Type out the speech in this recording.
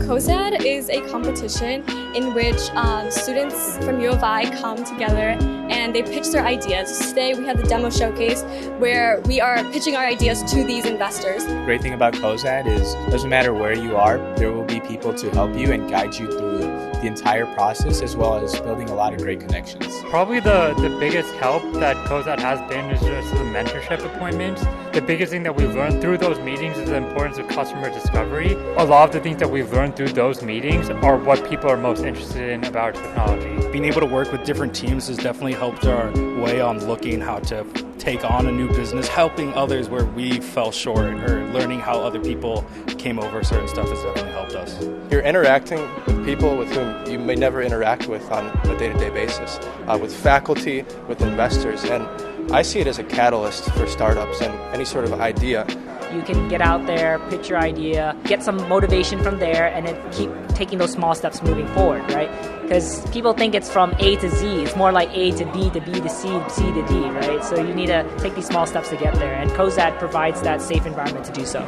Cozad is a competition in which students from U of I come together and they pitch their ideas. Today we have the demo showcase where we are pitching our ideas to these investors. The great thing about Cozad is it doesn't matter where you are, there will be people to help you and guide you through the entire process, as well as building a lot of great connections. Probably the biggest help that Cozad has been is just the mentorship appointments. The biggest thing that we've learned through those meetings is the importance of customer discovery. A lot of the things that we've learned through those meetings are what people are most interested in about technology. Being able to work with different teams has definitely helped our way on looking how to take on a new business, helping others where we fell short, or learning how other people came over certain stuff has definitely helped us. You're interacting with people with whom you may never interact with on a day-to-day basis, with faculty, with investors, and I see it as a catalyst for startups and any sort of idea. You can get out there, pitch your idea, get some motivation from there, and then keep taking those small steps moving forward, right? Because people think it's from A to Z. It's more like A to B to C to D, right? So you need to take these small steps to get there, and Cozad provides that safe environment to do so.